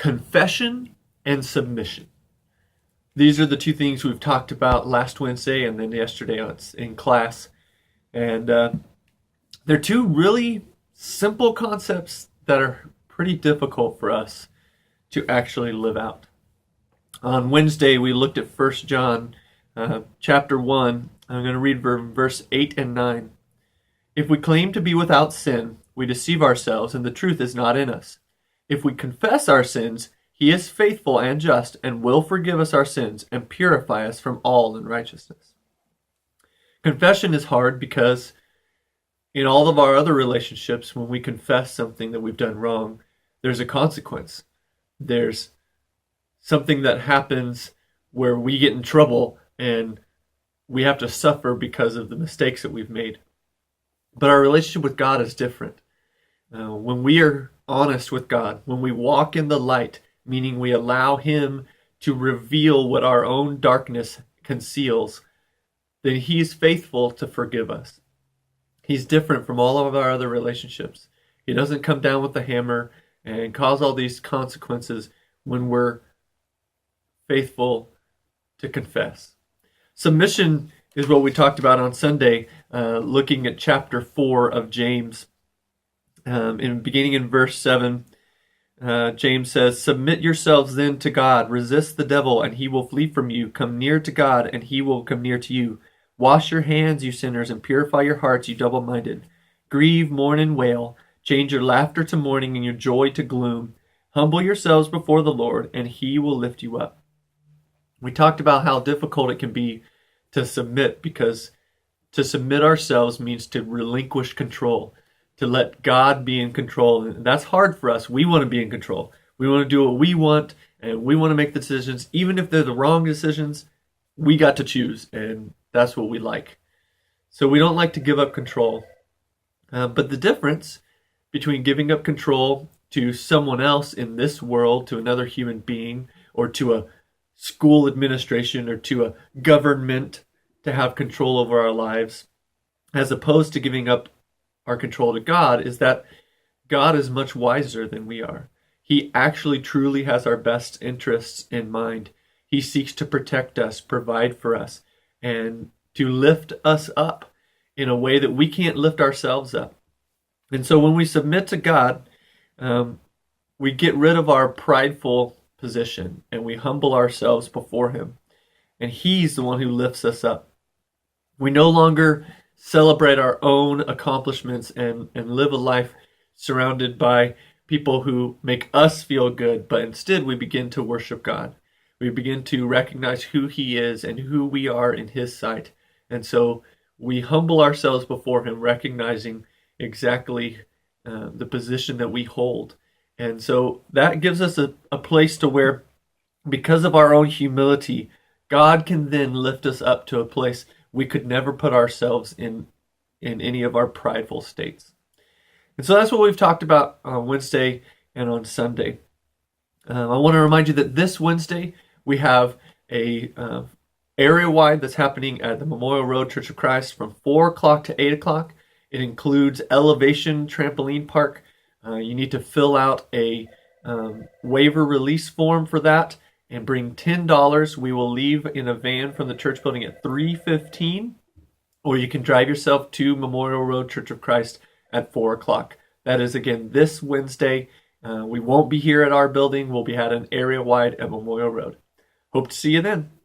confession and submission. These are the two things we've talked about last Wednesday and then yesterday in class. And they're two really simple concepts that are pretty difficult for us to actually live out. On Wednesday, we looked at 1 John chapter 1. I'm going to read verse 8 and 9. If we claim to be without sin, we deceive ourselves and the truth is not in us. If we confess our sins, he is faithful and just and will forgive us our sins and purify us from all unrighteousness. Confession is hard because in all of our other relationships, when we confess something that we've done wrong, there's a consequence. There's something that happens where we get in trouble and we have to suffer because of the mistakes that we've made. But our relationship with God is different. When we are honest with God, when we walk in the light, meaning we allow him to reveal what our own darkness conceals, then he's faithful to forgive us. He's different from all of our other relationships. He doesn't come down with the hammer and cause all these consequences when we're faithful to confess. Submission is what we talked about on Sunday, looking at chapter 4 of James. Beginning in verse 7, James says, "Submit yourselves then to God. Resist the devil, and he will flee from you. Come near to God, and he will come near to you. Wash your hands, you sinners, and purify your hearts, you double-minded. Grieve, mourn, and wail. Change your laughter to mourning and your joy to gloom. Humble yourselves before the Lord, and he will lift you up." We talked about how difficult it can be to submit, because to submit ourselves means to relinquish control, to let God be in control. And that's hard for us. We want to be in control. We want to do what we want, and we want to make the decisions. Even if they're the wrong decisions, we got to choose, and that's what we like. So we don't like to give up control. But the difference between giving up control to someone else in this world, to another human being, or to a school administration, or to a government to have control over our lives, as opposed to giving up our control to God, is that God is much wiser than we are. He actually truly has our best interests in mind. He seeks to protect us, provide for us, and to lift us up in a way that we can't lift ourselves up. And so when we submit to God, we get rid of our prideful position and we humble ourselves before him. And he's the one who lifts us up. We no longer celebrate our own accomplishments and live a life surrounded by people who make us feel good, but instead we begin to worship God. We begin to recognize who he is and who we are in his sight. And so we humble ourselves before him, recognizing exactly the position that we hold. And so that gives us a place to where, because of our own humility, God can then lift us up to a place we could never put ourselves in any of our prideful states. And so that's what we've talked about on Wednesday and on Sunday. I want to remind you that this Wednesday we have a area-wide that's happening at the Memorial Road Church of Christ from 4 o'clock to 8 o'clock. It includes Elevation Trampoline Park. You need to fill out a waiver release form for that and bring $10. We will leave in a van from the church building at 3:15, or you can drive yourself to Memorial Road Church of Christ at 4 o'clock. That is, again, this Wednesday. We won't be here at our building. We'll be at an area-wide at Memorial Road. Hope to see you then.